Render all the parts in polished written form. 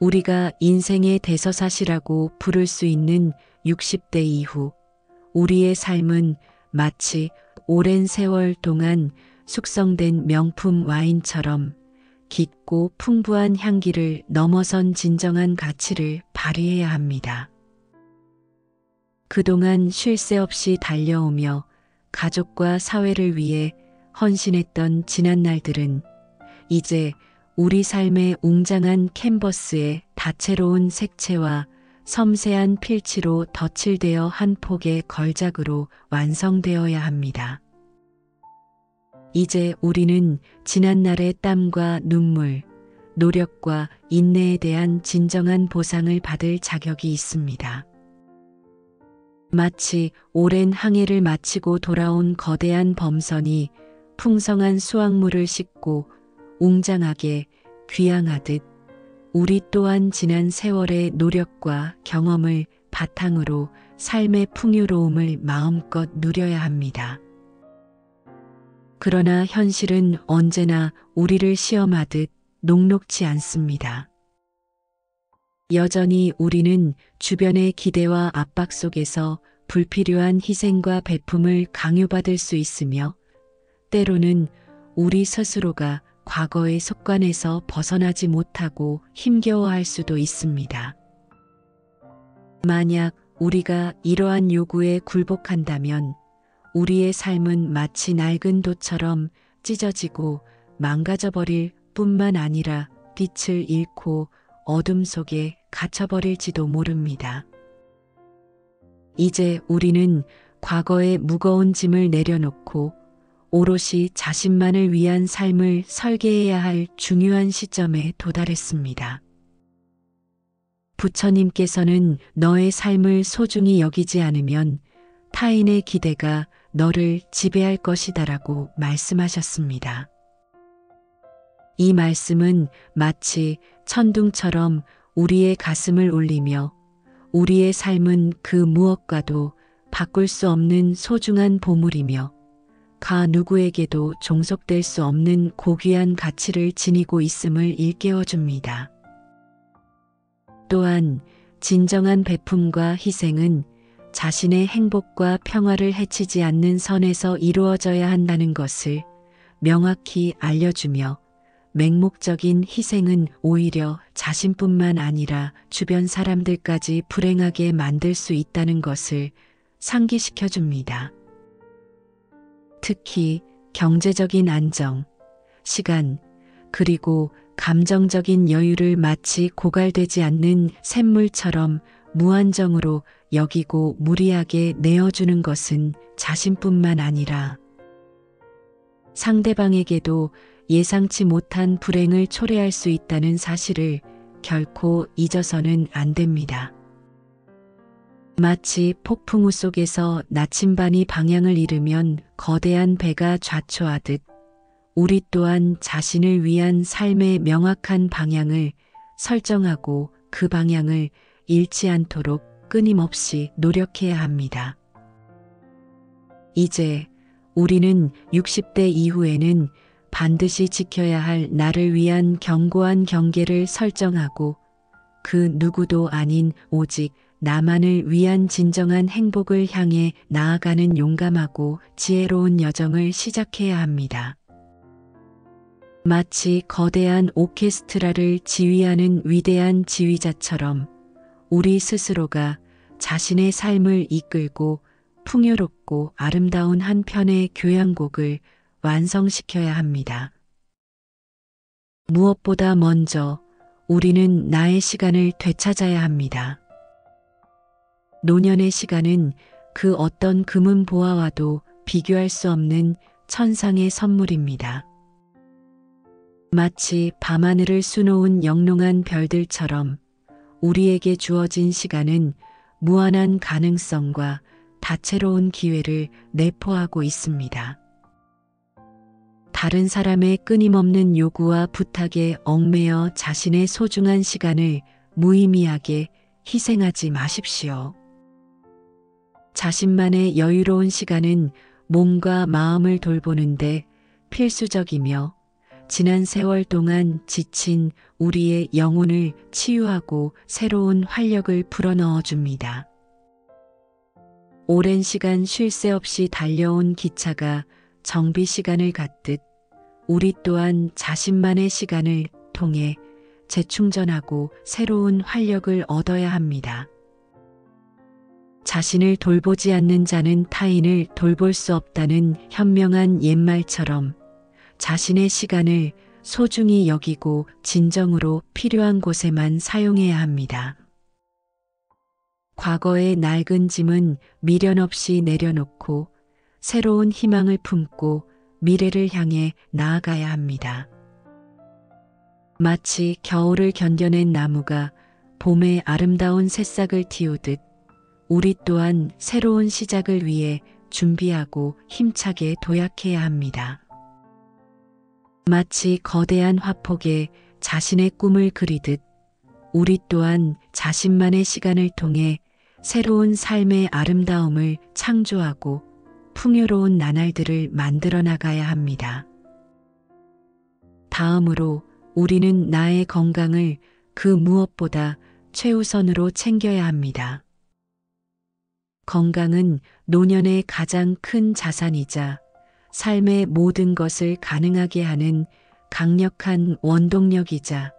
우리가 인생의 대서사시라고 부를 수 있는 60대 이후 우리의 삶은 마치 오랜 세월 동안 숙성된 명품 와인처럼 깊고 풍부한 향기를 넘어선 진정한 가치를 발휘해야 합니다. 그동안 쉴 새 없이 달려오며 가족과 사회를 위해 헌신했던 지난 날들은 이제 우리 삶의 웅장한 캔버스에 다채로운 색채와 섬세한 필치로 덧칠되어 한 폭의 걸작으로 완성되어야 합니다. 이제 우리는 지난날의 땀과 눈물, 노력과 인내에 대한 진정한 보상을 받을 자격이 있습니다. 마치 오랜 항해를 마치고 돌아온 거대한 범선이 풍성한 수확물을 싣고 웅장하게 귀향하듯 우리 또한 지난 세월의 노력과 경험을 바탕으로 삶의 풍요로움을 마음껏 누려야 합니다. 그러나 현실은 언제나 우리를 시험하듯 녹록지 않습니다. 여전히 우리는 주변의 기대와 압박 속에서 불필요한 희생과 배품을 강요받을 수 있으며 때로는 우리 스스로가 과거의 습관에서 벗어나지 못하고 힘겨워할 수도 있습니다. 만약 우리가 이러한 요구에 굴복한다면 우리의 삶은 마치 낡은 돛처럼 찢어지고 망가져버릴 뿐만 아니라 빛을 잃고 어둠 속에 갇혀버릴지도 모릅니다. 이제 우리는 과거의 무거운 짐을 내려놓고 오롯이 자신만을 위한 삶을 설계해야 할 중요한 시점에 도달했습니다. 부처님께서는 너의 삶을 소중히 여기지 않으면 타인의 기대가 너를 지배할 것이다라고 말씀하셨습니다. 이 말씀은 마치 천둥처럼 우리의 가슴을 울리며 우리의 삶은 그 무엇과도 바꿀 수 없는 소중한 보물이며 가 누구에게도 종속될 수 없는 고귀한 가치를 지니고 있음을 일깨워 줍니다. 또한 진정한 배품과 희생은 자신의 행복과 평화를 해치지 않는 선에서 이루어져야 한다는 것을 명확히 알려주며 맹목적인 희생은 오히려 자신뿐만 아니라 주변 사람들까지 불행하게 만들 수 있다는 것을 상기시켜 줍니다. 특히 경제적인 안정, 시간, 그리고 감정적인 여유를 마치 고갈되지 않는 샘물처럼 무한정으로 여기고 무리하게 내어주는 것은 자신뿐만 아니라 상대방에게도 예상치 못한 불행을 초래할 수 있다는 사실을 결코 잊어서는 안 됩니다. 마치 폭풍우 속에서 나침반이 방향을 잃으면 거대한 배가 좌초하듯 우리 또한 자신을 위한 삶의 명확한 방향을 설정하고 그 방향을 잃지 않도록 끊임없이 노력해야 합니다. 이제 우리는 60대 이후에는 반드시 지켜야 할 나를 위한 견고한 경계를 설정하고 그 누구도 아닌 오직 나만을 위한 진정한 행복을 향해 나아가는 용감하고 지혜로운 여정을 시작해야 합니다. 마치 거대한 오케스트라를 지휘하는 위대한 지휘자처럼 우리 스스로가 자신의 삶을 이끌고 풍요롭고 아름다운 한 편의 교향곡을 완성시켜야 합니다. 무엇보다 먼저 우리는 나의 시간을 되찾아야 합니다. 노년의 시간은 그 어떤 금은 보화와도 비교할 수 없는 천상의 선물입니다. 마치 밤하늘을 수놓은 영롱한 별들처럼 우리에게 주어진 시간은 무한한 가능성과 다채로운 기회를 내포하고 있습니다. 다른 사람의 끊임없는 요구와 부탁에 얽매여 자신의 소중한 시간을 무의미하게 희생하지 마십시오. 자신만의 여유로운 시간은 몸과 마음을 돌보는데 필수적이며 지난 세월 동안 지친 우리의 영혼을 치유하고 새로운 활력을 불어넣어 줍니다. 오랜 시간 쉴 새 없이 달려온 기차가 정비 시간을 갖듯 우리 또한 자신만의 시간을 통해 재충전하고 새로운 활력을 얻어야 합니다. 자신을 돌보지 않는 자는 타인을 돌볼 수 없다는 현명한 옛말처럼 자신의 시간을 소중히 여기고 진정으로 필요한 곳에만 사용해야 합니다. 과거의 낡은 짐은 미련 없이 내려놓고 새로운 희망을 품고 미래를 향해 나아가야 합니다. 마치 겨울을 견뎌낸 나무가 봄에 아름다운 새싹을 틔우듯 우리 또한 새로운 시작을 위해 준비하고 힘차게 도약해야 합니다. 마치 거대한 화폭에 자신의 꿈을 그리듯 우리 또한 자신만의 시간을 통해 새로운 삶의 아름다움을 창조하고 풍요로운 나날들을 만들어 나가야 합니다. 다음으로 우리는 나의 건강을 그 무엇보다 최우선으로 챙겨야 합니다. 건강은 노년의 가장 큰 자산이자 삶의 모든 것을 가능하게 하는 강력한 원동력이자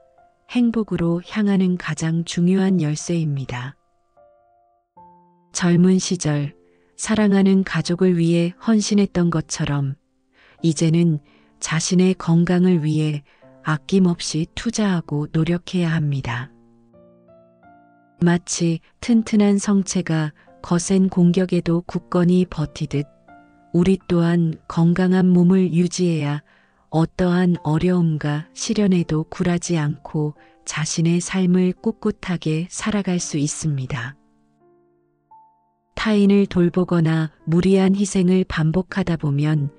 행복으로 향하는 가장 중요한 열쇠입니다. 젊은 시절 사랑하는 가족을 위해 헌신했던 것처럼 이제는 자신의 건강을 위해 아낌없이 투자하고 노력해야 합니다. 마치 튼튼한 성체가 거센 공격에도 굳건히 버티듯 우리 또한 건강한 몸을 유지해야 어떠한 어려움과 시련에도 굴하지 않고 자신의 삶을 꿋꿋하게 살아갈 수 있습니다. 타인을 돌보거나 무리한 희생을 반복하다 보면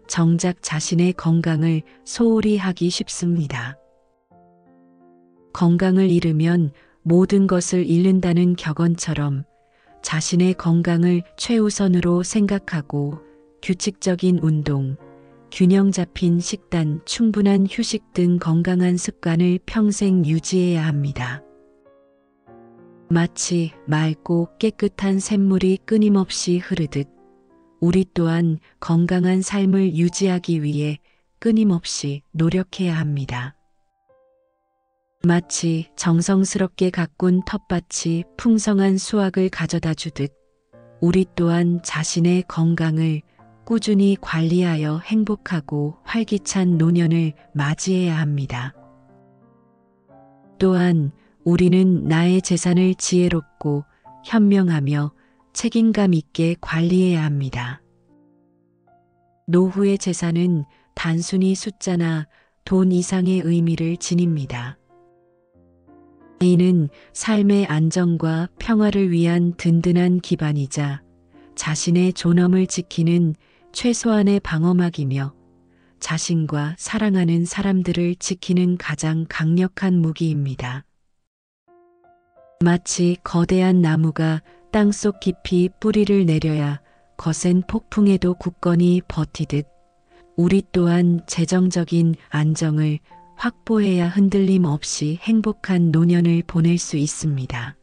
정작 자신의 건강을 소홀히 하기 쉽습니다. 건강을 잃으면 모든 것을 잃는다는 격언처럼 자신의 건강을 최우선으로 생각하고 규칙적인 운동, 균형 잡힌 식단, 충분한 휴식 등 건강한 습관을 평생 유지해야 합니다. 마치 맑고 깨끗한 샘물이 끊임없이 흐르듯 우리 또한 건강한 삶을 유지하기 위해 끊임없이 노력해야 합니다. 마치 정성스럽게 가꾼 텃밭이 풍성한 수확을 가져다 주듯 우리 또한 자신의 건강을 꾸준히 관리하여 행복하고 활기찬 노년을 맞이해야 합니다. 또한 우리는 나의 재산을 지혜롭고 현명하며 책임감 있게 관리해야 합니다. 노후의 재산은 단순히 숫자나 돈 이상의 의미를 지닙니다. 이는 삶의 안정과 평화를 위한 든든한 기반이자 자신의 존엄을 지키는 최소한의 방어막이며 자신과 사랑하는 사람들을 지키는 가장 강력한 무기입니다. 마치 거대한 나무가 땅속 깊이 뿌리를 내려야 거센 폭풍에도 굳건히 버티듯 우리 또한 재정적인 안정을 확보해야 흔들림 없이 행복한 노년을 보낼 수 있습니다.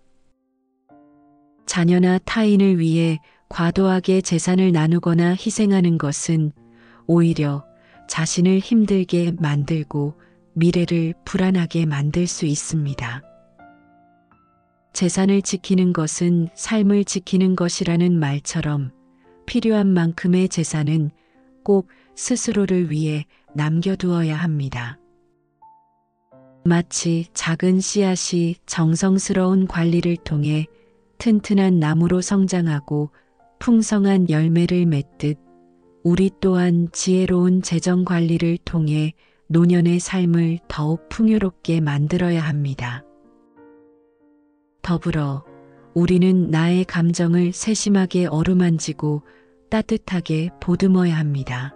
자녀나 타인을 위해 과도하게 재산을 나누거나 희생하는 것은 오히려 자신을 힘들게 만들고 미래를 불안하게 만들 수 있습니다. 재산을 지키는 것은 삶을 지키는 것이라는 말처럼 필요한 만큼의 재산은 꼭 스스로를 위해 남겨두어야 합니다. 마치 작은 씨앗이 정성스러운 관리를 통해 튼튼한 나무로 성장하고 풍성한 열매를 맺듯 우리 또한 지혜로운 재정 관리를 통해 노년의 삶을 더욱 풍요롭게 만들어야 합니다. 더불어 우리는 나의 감정을 세심하게 어루만지고 따뜻하게 보듬어야 합니다.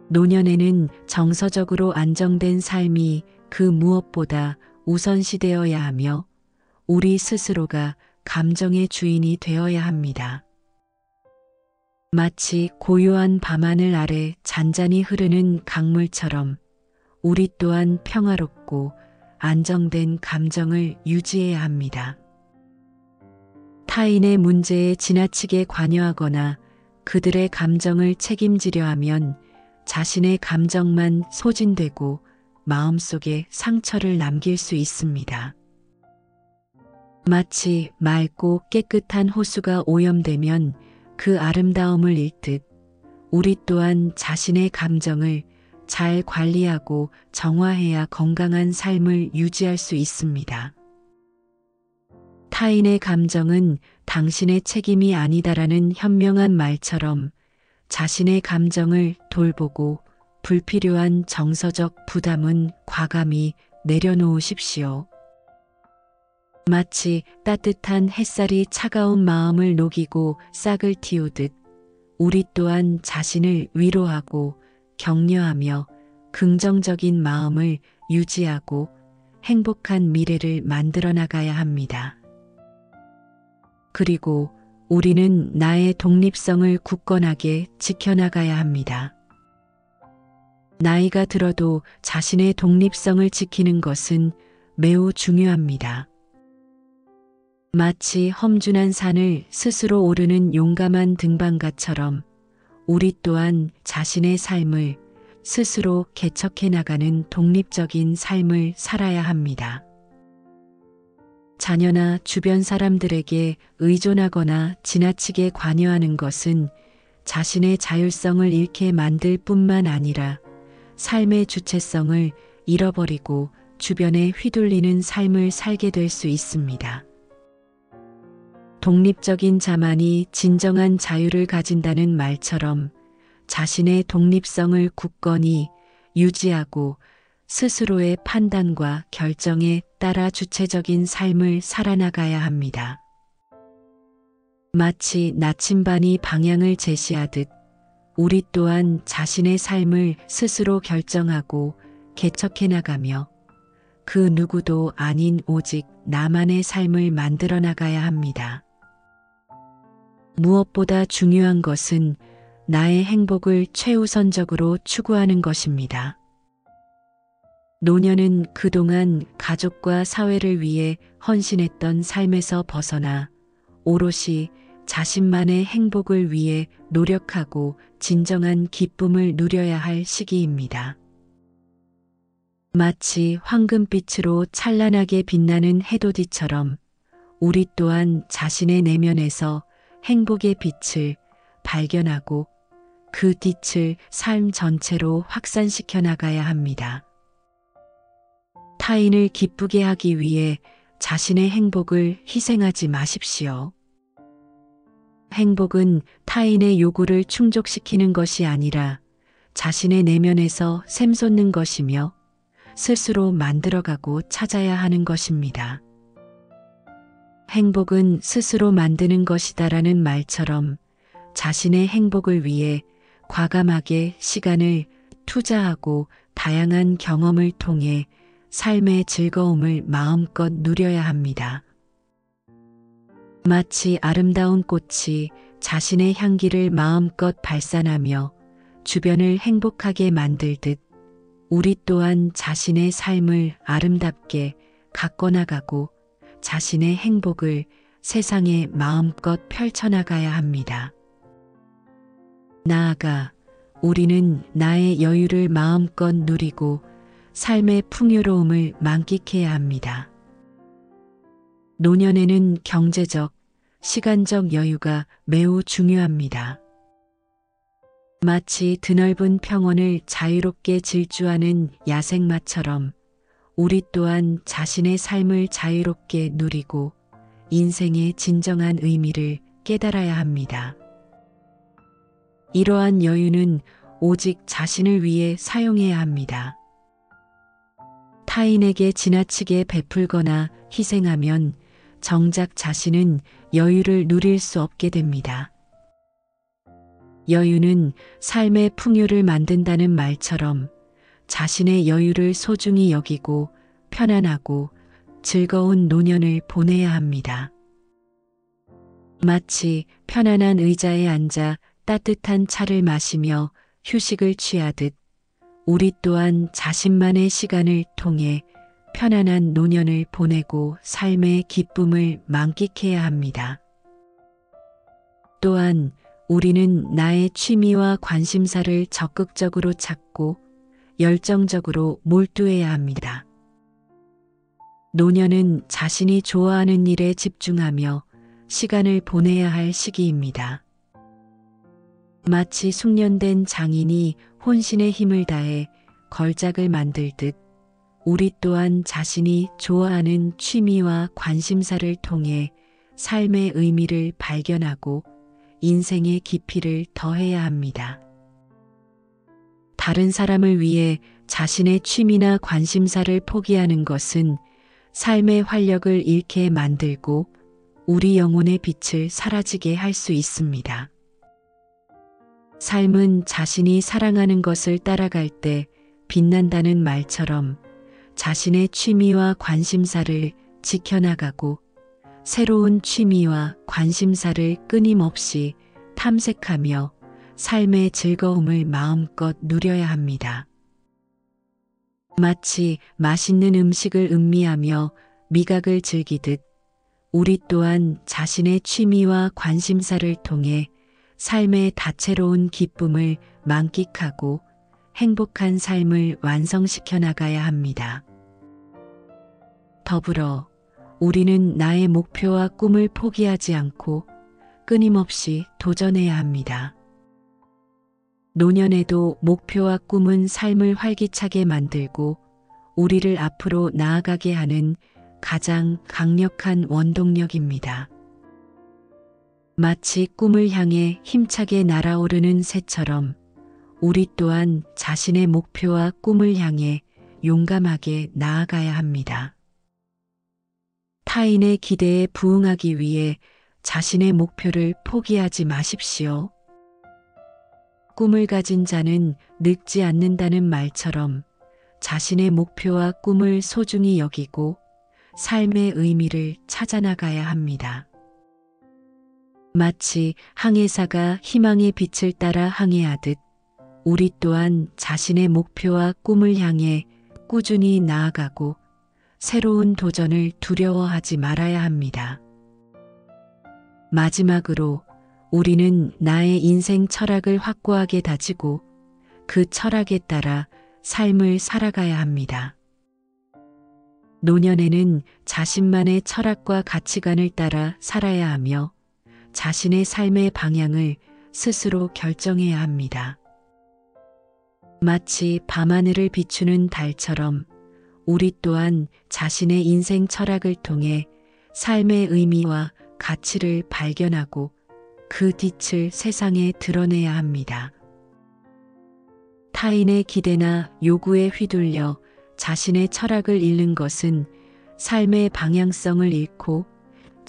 노년에는 정서적으로 안정된 삶이 그 무엇보다 우선시되어야 하며 우리 스스로가 감정의 주인이 되어야 합니다. 마치 고요한 밤하늘 아래 잔잔히 흐르는 강물처럼 우리 또한 평화롭고 안정된 감정을 유지해야 합니다. 타인의 문제에 지나치게 관여하거나 그들의 감정을 책임지려 하면 자신의 감정만 소진되고 마음속에 상처를 남길 수 있습니다. 마치 맑고 깨끗한 호수가 오염되면 그 아름다움을 잃듯 우리 또한 자신의 감정을 잘 관리하고 정화해야 건강한 삶을 유지할 수 있습니다. 타인의 감정은 당신의 책임이 아니다라는 현명한 말처럼 자신의 감정을 돌보고 불필요한 정서적 부담은 과감히 내려놓으십시오. 마치 따뜻한 햇살이 차가운 마음을 녹이고 싹을 틔우듯 우리 또한 자신을 위로하고 격려하며 긍정적인 마음을 유지하고 행복한 미래를 만들어 나가야 합니다. 그리고 우리는 나의 독립성을 굳건하게 지켜나가야 합니다. 나이가 들어도 자신의 독립성을 지키는 것은 매우 중요합니다. 마치 험준한 산을 스스로 오르는 용감한 등반가처럼 우리 또한 자신의 삶을 스스로 개척해 나가는 독립적인 삶을 살아야 합니다. 자녀나 주변 사람들에게 의존하거나 지나치게 관여하는 것은 자신의 자율성을 잃게 만들 뿐만 아니라 삶의 주체성을 잃어버리고 주변에 휘둘리는 삶을 살게 될 수 있습니다. 독립적인 자만이 진정한 자유를 가진다는 말처럼 자신의 독립성을 굳건히 유지하고 스스로의 판단과 결정에 따라 주체적인 삶을 살아나가야 합니다. 마치 나침반이 방향을 제시하듯 우리 또한 자신의 삶을 스스로 결정하고 개척해 나가며 그 누구도 아닌 오직 나만의 삶을 만들어 나가야 합니다. 무엇보다 중요한 것은 나의 행복을 최우선적으로 추구하는 것입니다. 노년은 그동안 가족과 사회를 위해 헌신했던 삶에서 벗어나 오롯이 자신만의 행복을 위해 노력하고 진정한 기쁨을 누려야 할 시기입니다. 마치 황금빛으로 찬란하게 빛나는 해돋이처럼 우리 또한 자신의 내면에서 행복의 빛을 발견하고 그 빛을 삶 전체로 확산시켜 나가야 합니다. 타인을 기쁘게 하기 위해 자신의 행복을 희생하지 마십시오. 행복은 타인의 요구를 충족시키는 것이 아니라 자신의 내면에서 샘솟는 것이며 스스로 만들어가고 찾아야 하는 것입니다. 행복은 스스로 만드는 것이다라는 말처럼 자신의 행복을 위해 과감하게 시간을 투자하고 다양한 경험을 통해 삶의 즐거움을 마음껏 누려야 합니다. 마치 아름다운 꽃이 자신의 향기를 마음껏 발산하며 주변을 행복하게 만들듯 우리 또한 자신의 삶을 아름답게 가꿔나가고 자신의 행복을 세상에 마음껏 펼쳐나가야 합니다. 나아가 우리는 나의 여유를 마음껏 누리고 삶의 풍요로움을 만끽해야 합니다. 노년에는 경제적, 시간적 여유가 매우 중요합니다. 마치 드넓은 평원을 자유롭게 질주하는 야생마처럼 우리 또한 자신의 삶을 자유롭게 누리고 인생의 진정한 의미를 깨달아야 합니다. 이러한 여유는 오직 자신을 위해 사용해야 합니다. 타인에게 지나치게 베풀거나 희생하면 정작 자신은 여유를 누릴 수 없게 됩니다. 여유는 삶의 풍요를 만든다는 말처럼 자신의 여유를 소중히 여기고 편안하고 즐거운 노년을 보내야 합니다. 마치 편안한 의자에 앉아 따뜻한 차를 마시며 휴식을 취하듯 우리 또한 자신만의 시간을 통해 편안한 노년을 보내고 삶의 기쁨을 만끽해야 합니다. 또한 우리는 나의 취미와 관심사를 적극적으로 찾고 열정적으로 몰두해야 합니다. 노년은 자신이 좋아하는 일에 집중하며 시간을 보내야 할 시기입니다. 마치 숙련된 장인이 혼신의 힘을 다해 걸작을 만들듯 우리 또한 자신이 좋아하는 취미와 관심사를 통해 삶의 의미를 발견하고 인생의 깊이를 더해야 합니다. 다른 사람을 위해 자신의 취미나 관심사를 포기하는 것은 삶의 활력을 잃게 만들고 우리 영혼의 빛을 사라지게 할 수 있습니다. 삶은 자신이 사랑하는 것을 따라갈 때 빛난다는 말처럼 자신의 취미와 관심사를 지켜나가고 새로운 취미와 관심사를 끊임없이 탐색하며 삶의 즐거움을 마음껏 누려야 합니다. 마치 맛있는 음식을 음미하며 미각을 즐기듯 우리 또한 자신의 취미와 관심사를 통해 삶의 다채로운 기쁨을 만끽하고 행복한 삶을 완성시켜 나가야 합니다. 더불어 우리는 나의 목표와 꿈을 포기하지 않고 끊임없이 도전해야 합니다. 노년에도 목표와 꿈은 삶을 활기차게 만들고 우리를 앞으로 나아가게 하는 가장 강력한 원동력입니다. 마치 꿈을 향해 힘차게 날아오르는 새처럼 우리 또한 자신의 목표와 꿈을 향해 용감하게 나아가야 합니다. 타인의 기대에 부응하기 위해 자신의 목표를 포기하지 마십시오. 꿈을 가진 자는 늙지 않는다는 말처럼 자신의 목표와 꿈을 소중히 여기고 삶의 의미를 찾아나가야 합니다. 마치 항해사가 희망의 빛을 따라 항해하듯 우리 또한 자신의 목표와 꿈을 향해 꾸준히 나아가고 새로운 도전을 두려워하지 말아야 합니다. 마지막으로 우리는 나의 인생 철학을 확고하게 다지고 그 철학에 따라 삶을 살아가야 합니다. 노년에는 자신만의 철학과 가치관을 따라 살아야 하며 자신의 삶의 방향을 스스로 결정해야 합니다. 마치 밤하늘을 비추는 달처럼 우리 또한 자신의 인생 철학을 통해 삶의 의미와 가치를 발견하고 그 빛을 세상에 드러내야 합니다. 타인의 기대나 요구에 휘둘려 자신의 철학을 잃는 것은 삶의 방향성을 잃고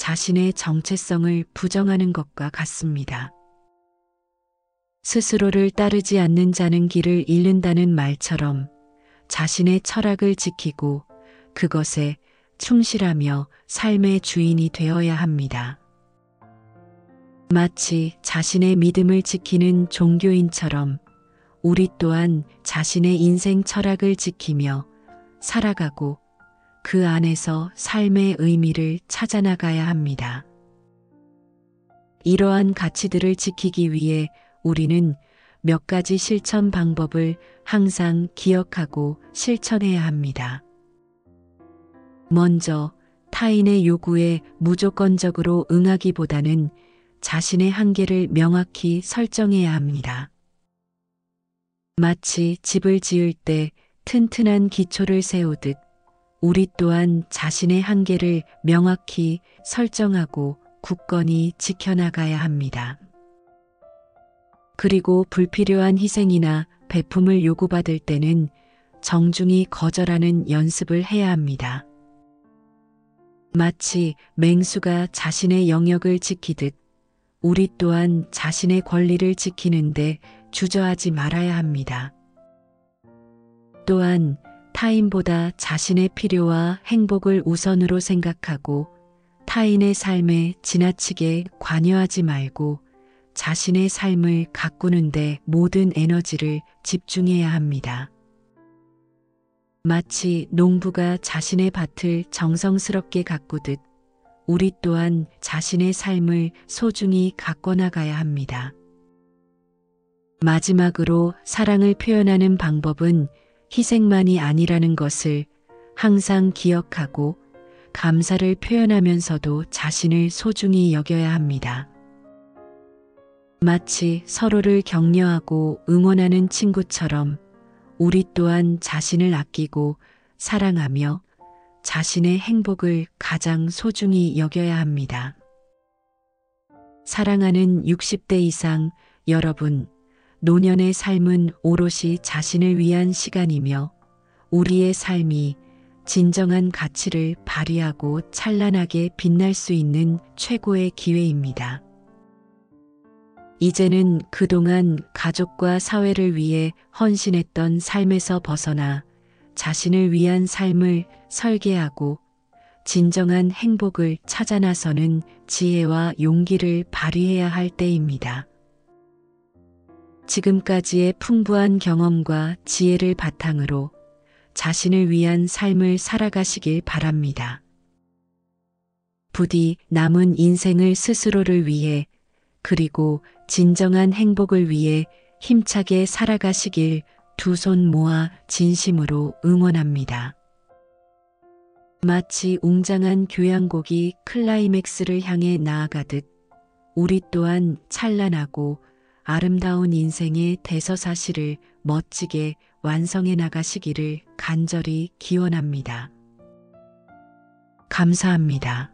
자신의 정체성을 부정하는 것과 같습니다. 스스로를 따르지 않는 자는 길을 잃는다는 말처럼 자신의 철학을 지키고 그것에 충실하며 삶의 주인이 되어야 합니다. 마치 자신의 믿음을 지키는 종교인처럼 우리 또한 자신의 인생 철학을 지키며 살아가고 그 안에서 삶의 의미를 찾아나가야 합니다. 이러한 가치들을 지키기 위해 우리는 몇 가지 실천 방법을 항상 기억하고 실천해야 합니다. 먼저 타인의 요구에 무조건적으로 응하기보다는 자신의 한계를 명확히 설정해야 합니다. 마치 집을 지을 때 튼튼한 기초를 세우듯 우리 또한 자신의 한계를 명확히 설정하고 굳건히 지켜나가야 합니다. 그리고 불필요한 희생이나 베품을 요구받을 때는 정중히 거절하는 연습을 해야 합니다. 마치 맹수가 자신의 영역을 지키듯 우리 또한 자신의 권리를 지키는데 주저하지 말아야 합니다. 또한 타인보다 자신의 필요와 행복을 우선으로 생각하고 타인의 삶에 지나치게 관여하지 말고 자신의 삶을 가꾸는데 모든 에너지를 집중해야 합니다. 마치 농부가 자신의 밭을 정성스럽게 가꾸듯 우리 또한 자신의 삶을 소중히 가꿔나가야 합니다. 마지막으로 사랑을 표현하는 방법은 희생만이 아니라는 것을 항상 기억하고 감사를 표현하면서도 자신을 소중히 여겨야 합니다. 마치 서로를 격려하고 응원하는 친구처럼 우리 또한 자신을 아끼고 사랑하며 자신의 행복을 가장 소중히 여겨야 합니다. 사랑하는 60대 이상 여러분, 노년의 삶은 오롯이 자신을 위한 시간이며 우리의 삶이 진정한 가치를 발휘하고 찬란하게 빛날 수 있는 최고의 기회입니다. 이제는 그동안 가족과 사회를 위해 헌신했던 삶에서 벗어나 자신을 위한 삶을 설계하고 진정한 행복을 찾아 나서는 지혜와 용기를 발휘해야 할 때입니다. 지금까지의 풍부한 경험과 지혜를 바탕으로 자신을 위한 삶을 살아가시길 바랍니다. 부디 남은 인생을 스스로를 위해 그리고 진정한 행복을 위해 힘차게 살아가시길 두 손 모아 진심으로 응원합니다. 마치 웅장한 교향곡이 클라이맥스를 향해 나아가듯 우리 또한 찬란하고 아름다운 인생의 대서사시를 멋지게 완성해 나가시기를 간절히 기원합니다. 감사합니다.